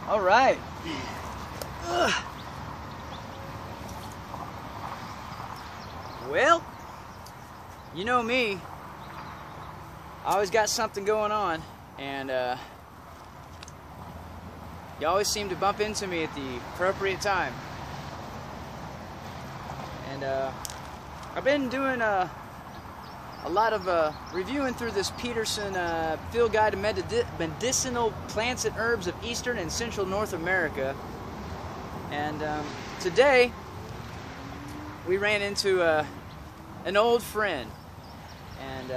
All right. Ugh. Well, you know me. I always got something going on, and you always seem to bump into me at the appropriate time. And I've been doing a lot of reviewing through this Peterson Field Guide to Medicinal Plants and Herbs of Eastern and Central North America. And today we ran into an old friend, and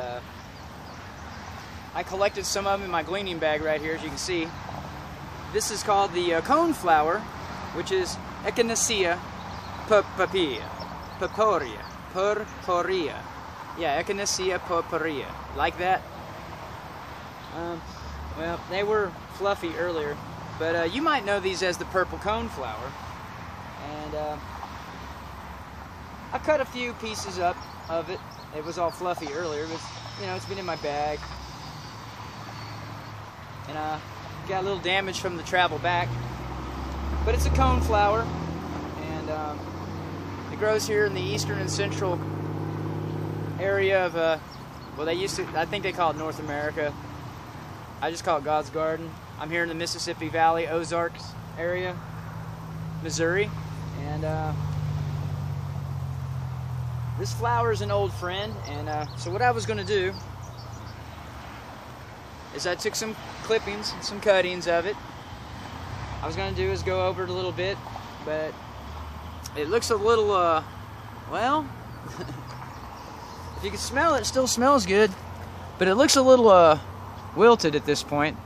I collected some of them in my gleaning bag right here, as you can see. This is called the Coneflower, which is Echinacea purpurea. Yeah, Echinacea purpurea. Like that? Well, they were fluffy earlier, but you might know these as the purple coneflower. And I cut a few pieces up of it. It was all fluffy earlier, but you know, it's been in my bag. And got a little damage from the travel back. But it's a coneflower, and it grows here in the eastern and central area of, well, they used to, I think they call it North America. I just call it God's Garden. I'm here in the Mississippi Valley, Ozarks area, Missouri, and this flower is an old friend, and so what I was going to do is I took some clippings, some cuttings of it. I was going to do is go over it a little bit, but it looks a little, well, if you can smell it, it still smells good, but it looks a little wilted at this point.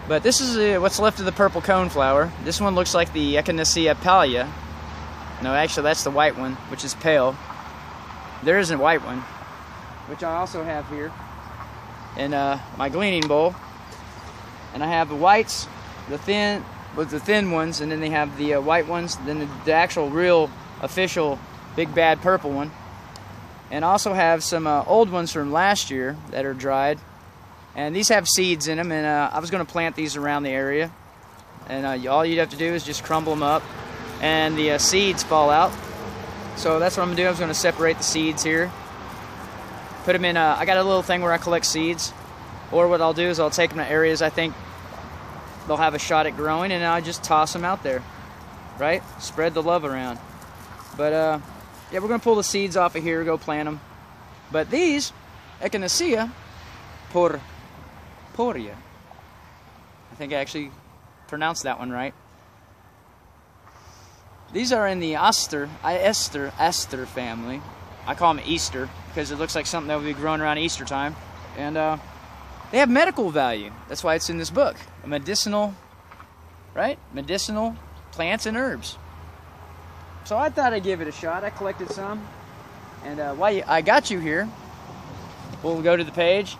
But this is what's left of the purple coneflower. This one looks like the Echinacea pallea. No, actually that's the white one, which is pale. There is a white one, which I also have here in my gleaning bowl. And I have the whites, the thin ones, and then they have the white ones, then the actual real official big bad purple one. And I also have some old ones from last year that are dried, and these have seeds in them, and I was going to plant these around the area, and all you'd have to do is just crumble them up and the seeds fall out. So that's what I'm going to do. I was going to separate the seeds here, put them in I got a little thing where I collect seeds, or what I'll do is I'll take them to areas I think they'll have a shot at growing, and I'll just toss them out there, right? Spread the love around. But yeah, we're going to pull the seeds off of here, go plant them. But these, Echinacea purpurea, I think I actually pronounced that one right. These are in the aster family. I call them Easter because it looks like something that would be grown around Easter time. And they have medical value. That's why it's in this book. A medicinal, right? Medicinal plants and herbs. So I thought I'd give it a shot. I collected some. And while I got you here, we'll go to the page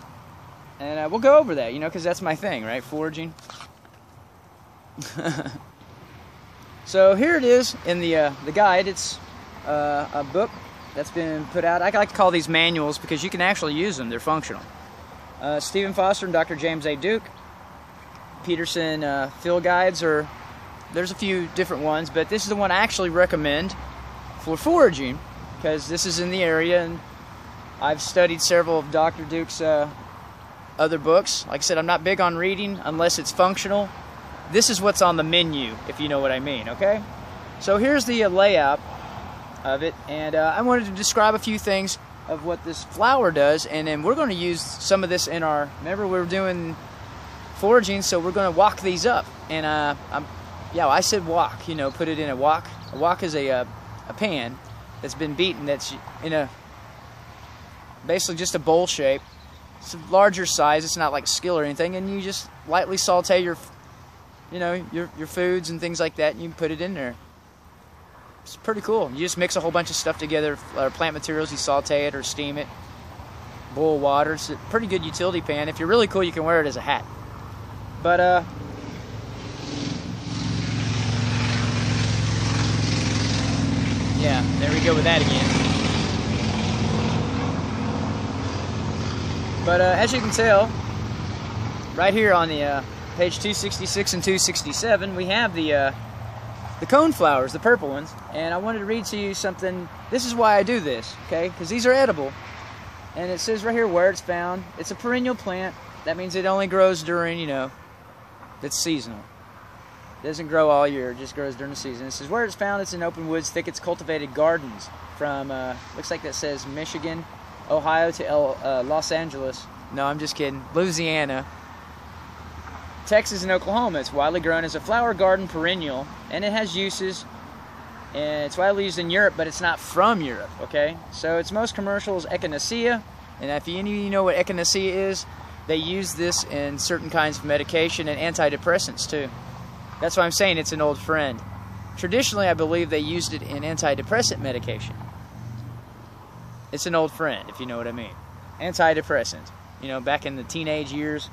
and we'll go over that, you know, because that's my thing, right? Foraging. So here it is in the guide. It's a book that's been put out. I like to call these manuals because you can actually use them. They're functional. Stephen Foster and Dr. James A. Duke. Peterson Field Guides, or there's a few different ones, but this is the one I actually recommend for foraging because this is in the area, and I've studied several of Dr. Duke's other books. Like I said, I'm not big on reading unless it's functional. This is what's on the menu, if you know what I mean, okay? So here's the layout of it, and I wanted to describe a few things of what this flower does, and then we're going to use some of this in our, remember we were doing foraging, so we're going to wok these up. And yeah, I said wok, you know, put it in a wok. A wok is a pan that's been beaten, that's in a, basically just a bowl shape. It's a larger size, it's not like a skillet or anything, and you just lightly saute your, you know, your foods and things like that, and you put it in there. It's pretty cool. You just mix a whole bunch of stuff together, plant materials, you saute it or steam it, boil water. It's a pretty good utility pan. If you're really cool, you can wear it as a hat. But yeah, there we go with that again. But as you can tell, right here on the page 266 and 267, we have the coneflowers, the purple ones, and I wanted to read to you something. This is why I do this, okay? Because these are edible, and it says right here where it's found. It's a perennial plant. That means it only grows during, you know, it's seasonal. It doesn't grow all year, it just grows during the season. It says where it's found, it's in open woods, thickets, cultivated gardens from, looks like that says Michigan, Ohio to Los Angeles. No, I'm just kidding. Louisiana, Texas, and Oklahoma. It's widely grown as a flower garden perennial, and it has uses, and it's widely used in Europe, but it's not from Europe, okay? So its most commercial is Echinacea, and if any of you know what Echinacea is, they use this in certain kinds of medication and antidepressants too. That's why I'm saying it's an old friend. Traditionally, I believe they used it in antidepressant medication. It's an old friend, if you know what I mean. Antidepressant. You know, back in the teenage years,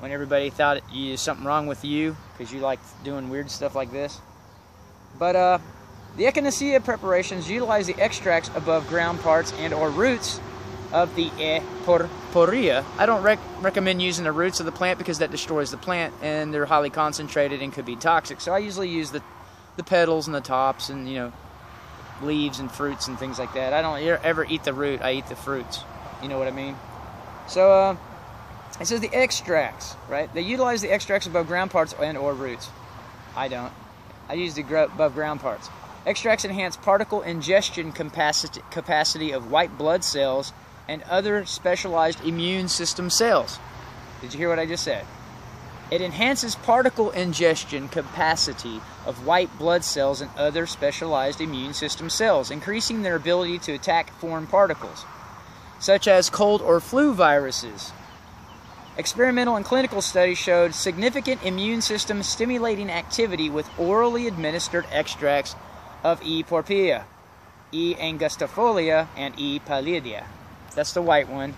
when everybody thought you something wrong with you because you liked doing weird stuff like this. But the Echinacea preparations utilize the extracts above ground parts and or roots of the purpurea. I don't recommend using the roots of the plant because that destroys the plant, and they're highly concentrated and could be toxic. So I usually use the petals and the tops and, you know, leaves and fruits and things like that. I don't ever eat the root, I eat the fruits. You know what I mean? So it says the extracts, right? They utilize the extracts above ground parts and or roots. I don't. I use the above ground parts. Extracts enhance particle ingestion capacity of white blood cells and other specialized immune system cells. Did you hear what I just said? It enhances particle ingestion capacity of white blood cells and other specialized immune system cells, increasing their ability to attack foreign particles, such as cold or flu viruses. Experimental and clinical studies showed significant immune system stimulating activity with orally administered extracts of E. purpurea, E. angustifolia, and E. pallida. That's the white one,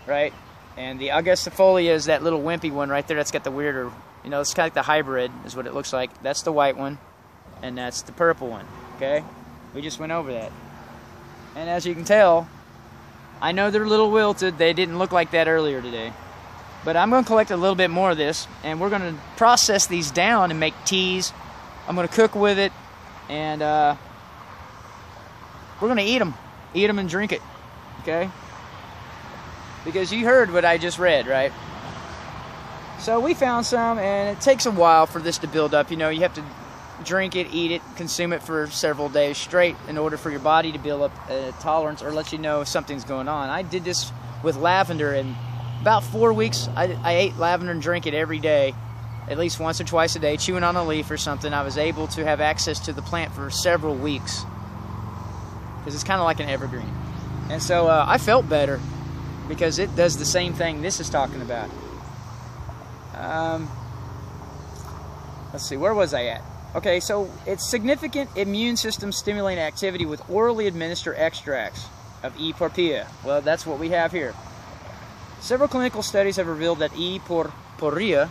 right? And the angustifolia is that little wimpy one right there that's got the weirder, you know, it's kind of like the hybrid is what it looks like. That's the white one, and that's the purple one, okay? We just went over that. And as you can tell, I know they're a little wilted. They didn't look like that earlier today. But I'm going to collect a little bit more of this, and we're going to process these down and make teas. I'm going to cook with it, and we're going to eat them and drink it, okay? Because you heard what I just read, right? So we found some, and it takes a while for this to build up. You know, you have to drink it, eat it, consume it for several days straight in order for your body to build up a tolerance or let you know if something's going on. I did this with lavender, and about 4 weeks, I ate lavender and drank it every day, at least once or twice a day, chewing on a leaf or something. I was able to have access to the plant for several weeks because it's kind of like an evergreen. And so I felt better because it does the same thing this is talking about. Let's see, where was I at? Okay, so it's significant immune system stimulating activity with orally administered extracts of E. purpurea. Well, that's what we have here. Several clinical studies have revealed that E. purpurea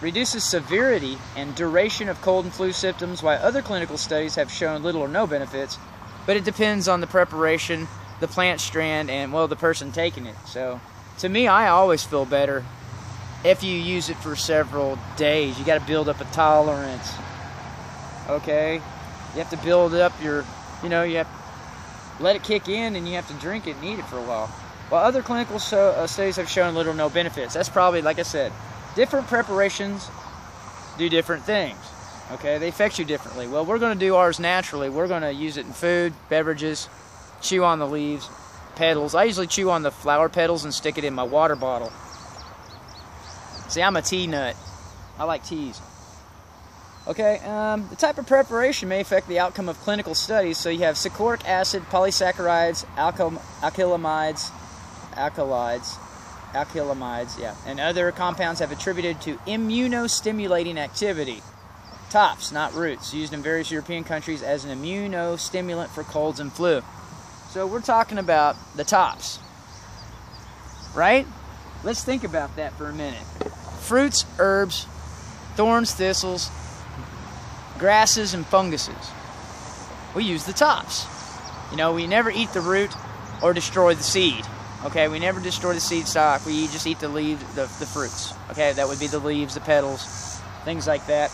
reduces severity and duration of cold and flu symptoms, while other clinical studies have shown little or no benefits, but it depends on the preparation, the plant strand, and, well, the person taking it. So, to me, I always feel better if you use it for several days. You got to build up a tolerance, okay? You have to build up your, you know, you have to let it kick in, and you have to drink it and eat it for a while. While other clinical studies have shown little or no benefits. That's probably, like I said, different preparations do different things, okay? They affect you differently. Well, we're going to do ours naturally. We're going to use it in food, beverages, chew on the leaves, petals. I usually chew on the flower petals and stick it in my water bottle. See, I'm a tea nut. I like teas. Okay, the type of preparation may affect the outcome of clinical studies. So you have succoric acid, polysaccharides, alkylamides, yeah, and other compounds have attributed to immunostimulating activity. Tops, not roots, used in various European countries as an immunostimulant for colds and flu. So we're talking about the tops, right? Let's think about that for a minute. Fruits, herbs, thorns, thistles, grasses, and funguses. We use the tops. You know, we never eat the root or destroy the seed. Okay, we never destroy the seed stock. We just eat the leaves, the fruits. Okay, that would be the leaves, the petals, things like that.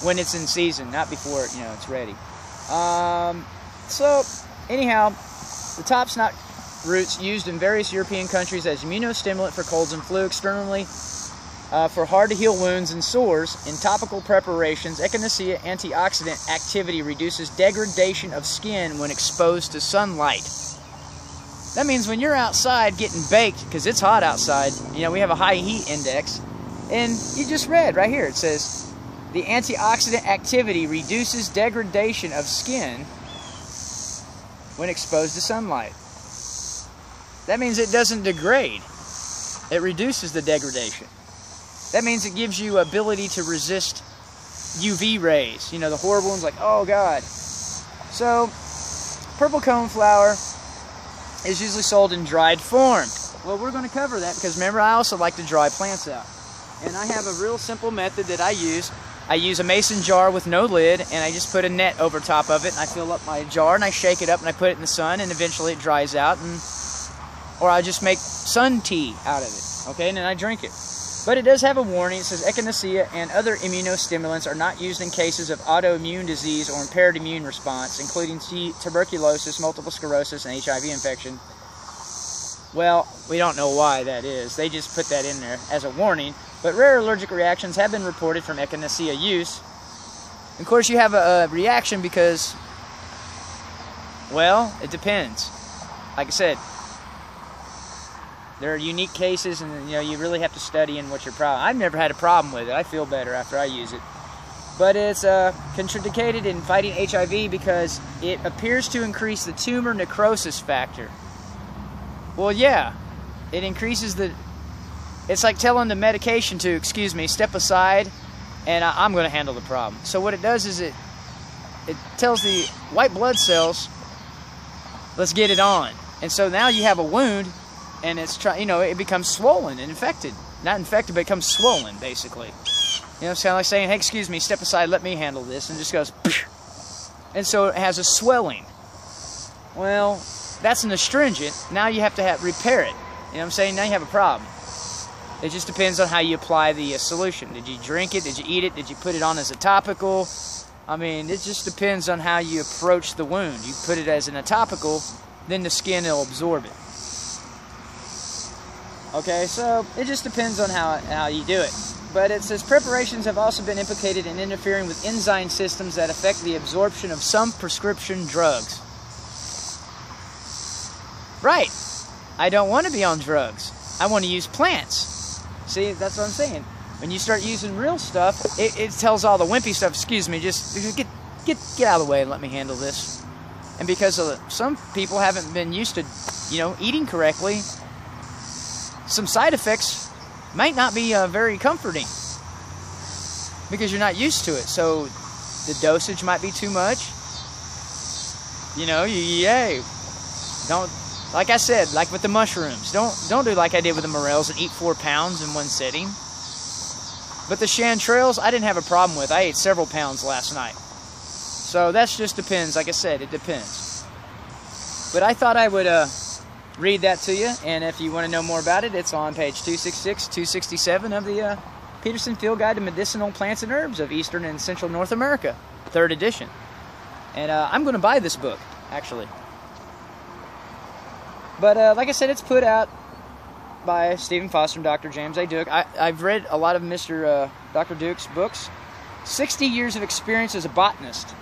When it's in season, not before it's ready. So anyhow, the top knot roots used in various European countries as immunostimulant for colds and flu, externally for hard-to-heal wounds and sores. In topical preparations, Echinacea antioxidant activity reduces degradation of skin when exposed to sunlight. That means when you're outside getting baked, because it's hot outside, we have a high heat index, and you just read right here, it says, the antioxidant activity reduces degradation of skin when exposed to sunlight. That means it doesn't degrade. It reduces the degradation. That means it gives you ability to resist UV rays. The horrible ones like, oh God. So, purple coneflower is usually sold in dried form. Well, we're going to cover that because remember, I also like to dry plants out. And I have a real simple method that I use. I use a mason jar with no lid, and I just put a net over top of it, and I fill up my jar, and I shake it up, and I put it in the sun, and eventually it dries out, or I just make sun tea out of it, okay, and then I drink it. But it does have a warning. It says Echinacea and other immunostimulants are not used in cases of autoimmune disease or impaired immune response, including tuberculosis, multiple sclerosis, and HIV infection. Well, we don't know why that is. They just put that in there as a warning. But rare allergic reactions have been reported from Echinacea use. Of course, you have a reaction because, well, it depends. Like I said, there are unique cases, and you really have to study in what your problem. I've never had a problem with it. I feel better after I use it. But it's contraindicated in fighting HIV because it appears to increase the tumor necrosis factor. Well, yeah, it increases the... It's like telling the medication to, excuse me, step aside, and I'm going to handle the problem. So what it does is it tells the white blood cells, let's get it on. And so now you have a wound, and it becomes swollen and infected. Not infected, but it becomes swollen, basically. It's kind of like saying, hey, excuse me, step aside, let me handle this, and it just goes, psh. And so it has a swelling. Well, that's an astringent. Now you have to repair it. You know what I'm saying? Now you have a problem. It just depends on how you apply the solution. Did you drink it? Did you eat it? Did you put it on as a topical? I mean, it just depends on how you approach the wound. You put it as in a topical, then the skin will absorb it. Okay, so it just depends on how you do it. But it says preparations have also been implicated in interfering with enzyme systems that affect the absorption of some prescription drugs. Right. I don't want to be on drugs. I want to use plants. See, that's what I'm saying. When you start using real stuff, it tells all the wimpy stuff, excuse me, just get out of the way and let me handle this. And because some people haven't been used to, eating correctly, some side effects might not be very comforting because you're not used to it. So the dosage might be too much. Don't, like I said, like with the mushrooms, don't do like I did with the morels and eat 4 pounds in one sitting. But the chanterelles, I didn't have a problem with. I ate several pounds last night. So that just depends. Like I said, it depends. But I thought I would read that to you, and if you want to know more about it, it's on page 266, 267 of the Peterson Field Guide to Medicinal Plants and Herbs of Eastern and Central North America, 3rd edition. And I'm going to buy this book, actually. But like I said, it's put out by Stephen Foster and Dr. James A. Duke. I've read a lot of Dr. Duke's books. 60 years of experience as a botanist.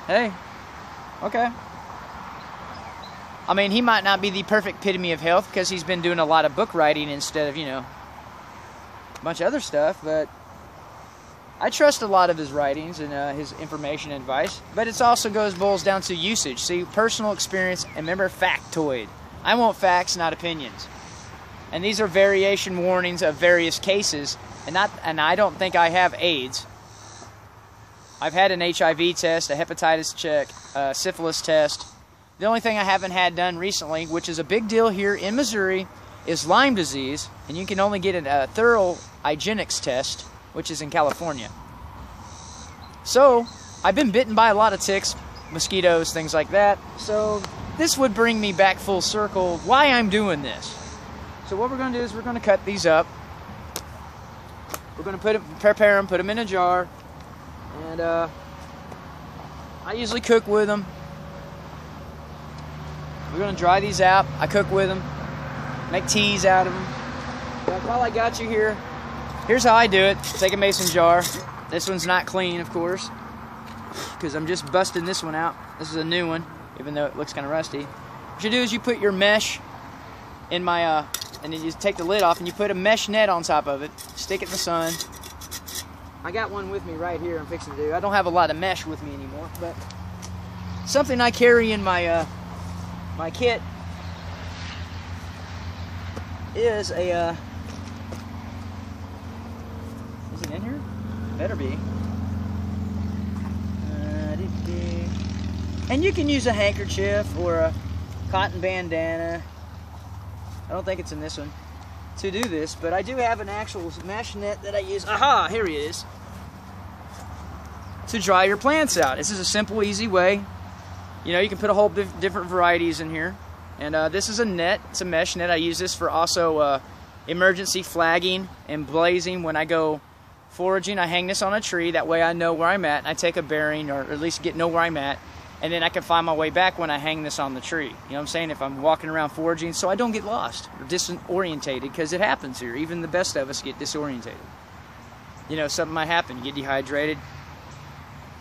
Hey, okay. I mean, he might not be the perfect epitome of health because he's been doing a lot of book writing instead of, a bunch of other stuff, but I trust a lot of his writings and his information and advice, but it also boils down to usage. See, personal experience, and remember, factoid. I want facts, not opinions. And these are variation warnings of various cases, and I don't think I have AIDS. I've had an HIV test, a hepatitis check, a syphilis test. The only thing I haven't had done recently, which is a big deal here in Missouri, is Lyme disease, and you can only get a thorough hygienics test, which is in California. So, I've been bitten by a lot of ticks, mosquitoes, things like that. So, this would bring me back full circle why I'm doing this. So what we're going to do is we're going to cut these up. We're going to prepare them, put them in a jar, and I usually cook with them. We're going to dry these out. I cook with them, make teas out of them. But while I got you here, here's how I do it. Take a mason jar. This one's not clean, of course, because I'm just busting this one out. This is a new one, even though it looks kind of rusty. What you do is you put your mesh in my, and then you take the lid off and you put a mesh net on top of it. Stick it in the sun. I got one with me right here I'm fixing to do. I don't have a lot of mesh with me anymore, but something I carry in my my kit is a, is it in here? Better be. And you can use a handkerchief or a cotton bandana. I don't think it's in this one to do this, but I do have an actual mesh net that I use. Aha, here he is. To dry your plants out. This is a simple, easy way. You know, you can put a whole different varieties in here. And this is a net. It's a mesh net. I use this for also emergency flagging and blazing. When I go foraging, I hang this on a tree. That way I know where I'm at. And I take a bearing, or at least know where I'm at. And then I can find my way back when I hang this on the tree. You know what I'm saying? If I'm walking around foraging, so I don't get lost or disorientated, because it happens here. Even the best of us get disorientated. You know, something might happen. You get dehydrated.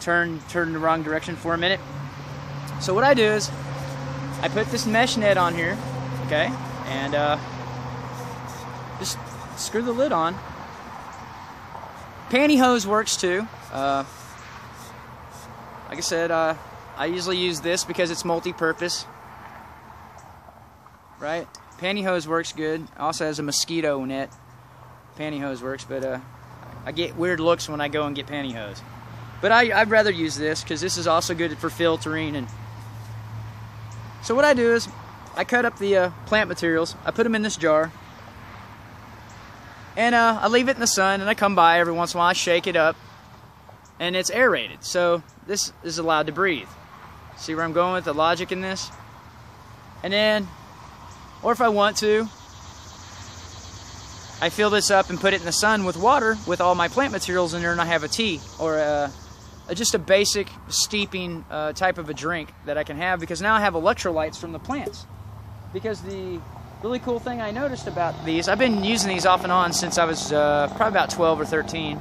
Turn the wrong direction for a minute. So what I do is I put this mesh net on here, okay, and just screw the lid on. Pantyhose works too. Like I said, I usually use this because it's multi-purpose, right? Pantyhose works good. It also has a mosquito net. Pantyhose works, but I get weird looks when I go and get pantyhose. But I'd rather use this because this is also good for filtering. And so what I do is I cut up the plant materials. I put them in this jar, and I leave it in the sun. And I come by every once in a while. I shake it up, and it's aerated, so this is allowed to breathe. See where I'm going with the logic in this? And then, or if I want to, I fill this up and put it in the sun with water with all my plant materials in there, and I have a tea or just a basic steeping type of a drink that I can have, because now I have electrolytes from the plants. Because the really cool thing I noticed about these, I've been using these off and on since I was probably about 12 or 13.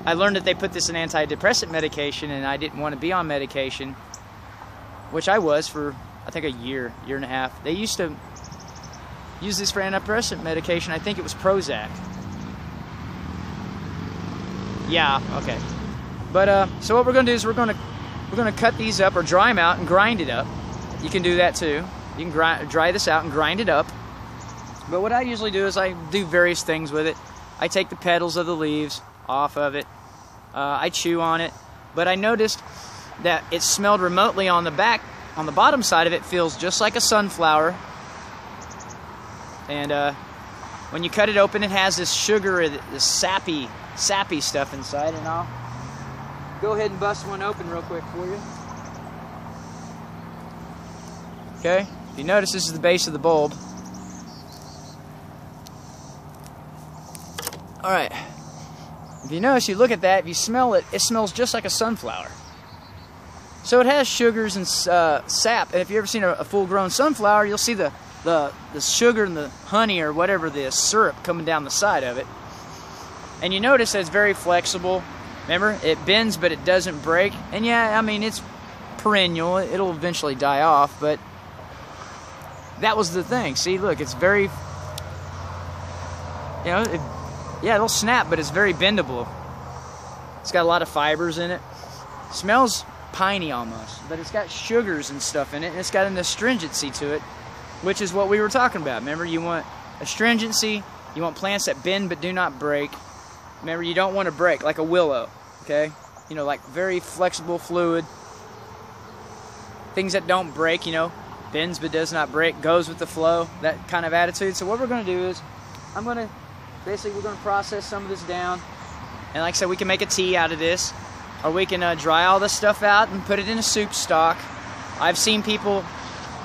I learned that they put this in antidepressant medication, and I didn't want to be on medication, which I was for, I think, a year and a half. They used to use this for antidepressant medication. I think it was Prozac. Yeah, okay. But so what we're going to do is we're going to cut these up or dry them out and grind it up. You can do that too. You can dry this out and grind it up. But what I usually do is I do various things with it. I take the petals of the leaves off of it. I chew on it. But I noticed that it smelled remotely on the back, on the bottom side of it, feels just like a sunflower. And when you cut it open, it has this sugar, this sappy stuff inside. And I'll go ahead and bust one open real quick for you. Okay, if you notice, this is the base of the bulb. Alright, if you notice, you look at that, if you smell it, it smells just like a sunflower. So it has sugars and sap. And if you've ever seen a full-grown sunflower, you'll see the sugar and the honey or whatever, the syrup coming down the side of it. And you notice that it's very flexible. Remember, it bends but it doesn't break. And yeah, I mean, it's perennial. It'll eventually die off, but that was the thing. See, look, it's very, you know, yeah, it'll snap, but it's very bendable. It's got a lot of fibers in it. Smells piney almost, but it's got sugars and stuff in it, and it's got an astringency to it, which is what we were talking about. Remember, you want astringency, you want plants that bend but do not break. Remember, you don't want to break, like a willow, okay? You know, like very flexible fluid. Things that don't break, you know, bends but does not break, goes with the flow, that kind of attitude. So what we're going to do is, we're going to process some of this down, and like I said, we can make a tea out of this. Or we can dry all this stuff out and put it in a soup stock. I've seen people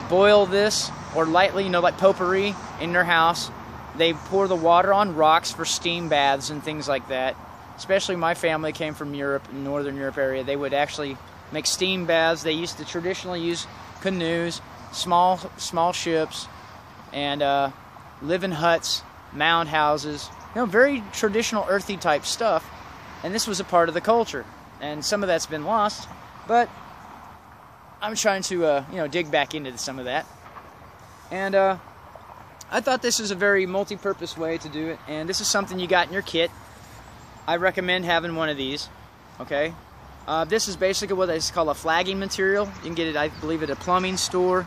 boil this, or lightly, you know, like potpourri in their house. They pour the water on rocks for steam baths and things like that. Especially my family came from Europe, Northern Europe area. They would actually make steam baths. They used to traditionally use canoes, small ships, and live in huts, mound houses. You know, very traditional, earthy type stuff. And this was a part of the culture. And some of that's been lost, but I'm trying to, you know, dig back into some of that. And I thought this was a very multi-purpose way to do it. And this is something you got in your kit. I recommend having one of these. Okay. This is basically what is called a flagging material. You can get it, I believe, at a plumbing store,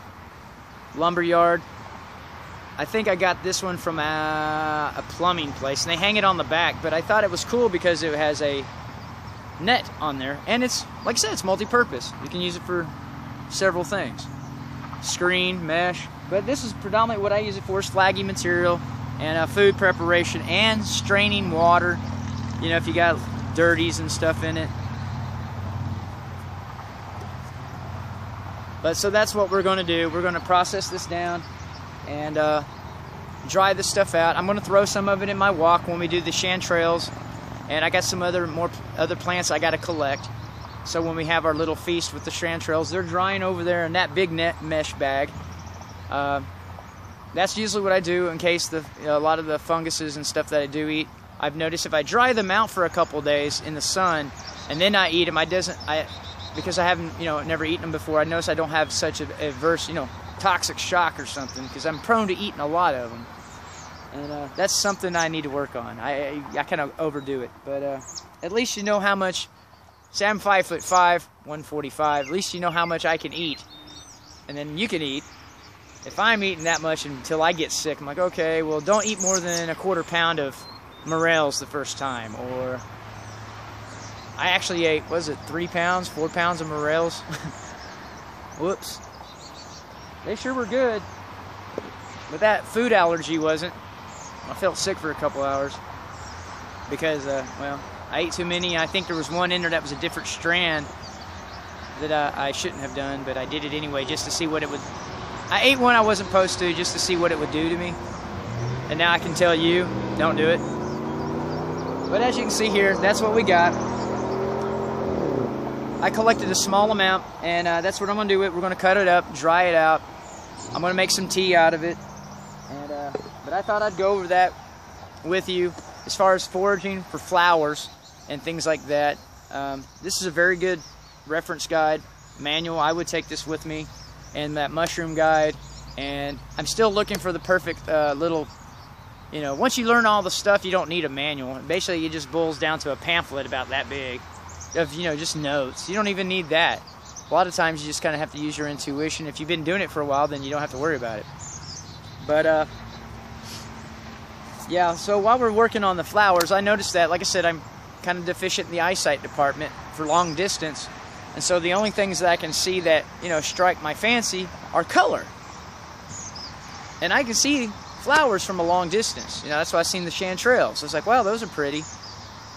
lumber yard. I think I got this one from a plumbing place, and they hang it on the back. But I thought it was cool because it has a net on there, and it's, like I said, it's multi-purpose. You can use it for several things. Screen, mesh. But this is predominantly what I use it for, is flagging material and food preparation and straining water. You know, if you got dirties and stuff in it. But so that's what we're going to do. We're going to process this down and dry this stuff out. I'm going to throw some of it in my wok when we do the chanterelles, and I got some other plants I got to collect. So when we have our little feast with the chanterelles, they're drying over there in that big net mesh bag. That's usually what I do in case a lot of the funguses and stuff that I do eat. I've noticed if I dry them out for a couple days in the sun and then I eat them, because I haven't, you know, never eaten them before, I notice I don't have such a adverse, you know, toxic shock or something, because I'm prone to eating a lot of them. And that's something I need to work on. I kind of overdo it, but at least you know how much. Say I'm 5'5", 145. At least you know how much I can eat, and then you can eat. If I'm eating that much until I get sick, I'm like, okay, well, don't eat more than a quarter pound of morels the first time. Or I actually ate, what was it, 3 pounds, 4 pounds of morels? Whoops. They sure were good, but that food allergy wasn't. I felt sick for a couple hours because, well, I ate too many. I think there was one in there that was a different strand that I shouldn't have done, but I did it anyway just to see what it would. I ate one I wasn't supposed to just to see what it would do to me, and now I can tell you, don't do it. But as you can see here, that's what we got. I collected a small amount, and that's what I'm going to do. We're going to cut it up, dry it out. I'm going to make some tea out of it. And but I thought I'd go over that with you as far as foraging for flowers and things like that. This is a very good reference guide, manual. I would take this with me, and that mushroom guide. And I'm still looking for the perfect little, you know, once you learn all the stuff, you don't need a manual. Basically, it just boils down to a pamphlet about that big of, you know, just notes. You don't even need that. A lot of times you just kind of have to use your intuition. If you've been doing it for a while, then you don't have to worry about it. But yeah, so while we're working on the flowers, I noticed that, like I said, I'm kind of deficient in the eyesight department for long distance. And so the only things that I can see that, you know, strike my fancy are color. And I can see flowers from a long distance. You know, that's why I seen the chanterelles. I was like, wow, those are pretty.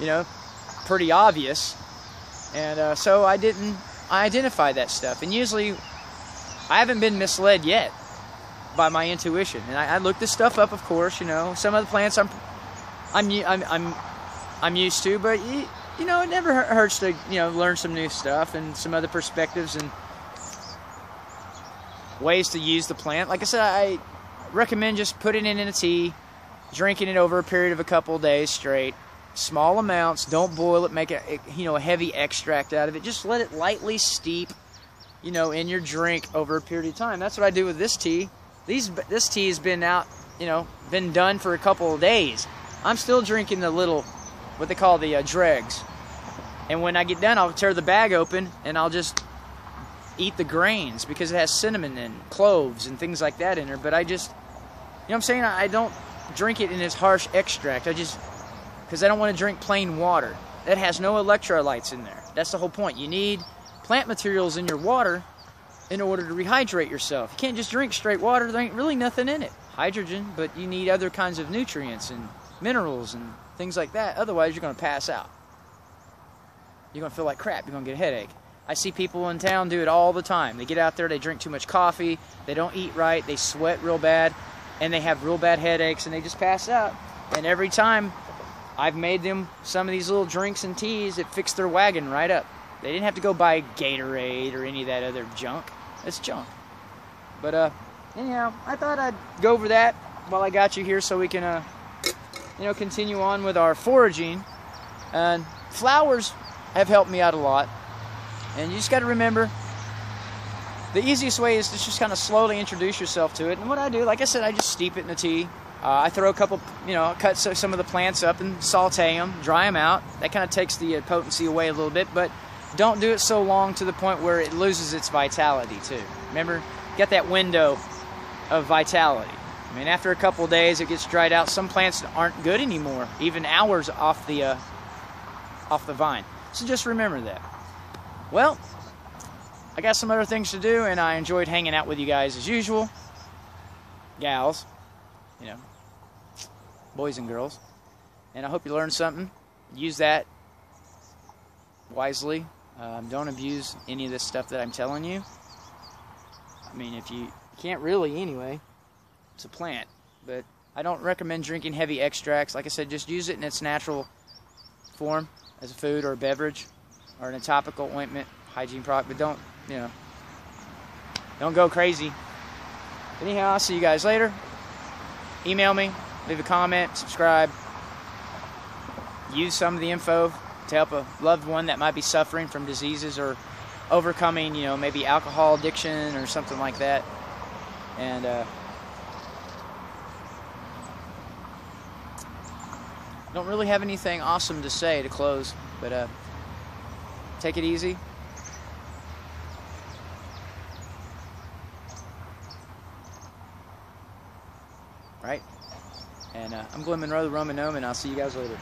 You know, pretty obvious. And so I identify that stuff. And usually, I haven't been misled yet by my intuition. And I look this stuff up, of course. You know, some of the plants I'm used to, but you know, it never hurts to, you know, learn some new stuff and some other perspectives and ways to use the plant. Like I said, I recommend just putting it in a tea, drinking it over a period of a couple of days straight. Small amounts, don't boil it, make a, you know, a heavy extract out of it. Just let it lightly steep, you know, in your drink over a period of time. That's what I do with this tea. This tea has been out, you know, been done for a couple of days. I'm still drinking the little, what they call the dregs. And when I get done, I'll tear the bag open and I'll just eat the grains because it has cinnamon and cloves and things like that in there. But I just, you know what I'm saying? I don't drink it in its harsh extract. Because I don't want to drink plain water. That has no electrolytes in there. That's the whole point. You need plant materials in your water in order to rehydrate yourself. You can't just drink straight water. There ain't really nothing in it. Hydrogen, but you need other kinds of nutrients and minerals and things like that. Otherwise, you're going to pass out. You're going to feel like crap. You're going to get a headache. I see people in town do it all the time. They get out there, they drink too much coffee, they don't eat right, they sweat real bad, and they have real bad headaches, and they just pass out. And every time I've made them some of these little drinks and teas, it fixed their wagon right up. They didn't have to go buy Gatorade or any of that other junk. It's junk. But anyhow, I thought I'd go over that while I got you here, so we can continue on with our foraging. And flowers have helped me out a lot. And you just got to remember, the easiest way is to just kind of slowly introduce yourself to it. And what I do, like I said, I just steep it in the tea. I throw a couple, cut some of the plants up and saute them, dry them out. That kind of takes the potency away a little bit, but don't do it so long to the point where it loses its vitality too. Remember, get that window of vitality. I mean, after a couple of days, it gets dried out. Some plants aren't good anymore, even hours off the vine. So just remember that. Well, I got some other things to do, and I enjoyed hanging out with you guys as usual. Gals, boys and girls. And I hope you learned something. Use that wisely. Don't abuse any of this stuff that I'm telling you. I mean, if you can't really anyway, it's a plant. But I don't recommend drinking heavy extracts. Like I said, just use it in its natural form as a food or a beverage or in a topical ointment, hygiene product. But don't go crazy. Anyhow, I'll see you guys later. Email me, leave a comment, subscribe. Use some of the info to help a loved one that might be suffering from diseases or overcoming, maybe alcohol addiction or something like that. And don't really have anything awesome to say to close, but take it easy. Right? And I'm Glenn Monroe, the Roman Gnome, and I'll see you guys later.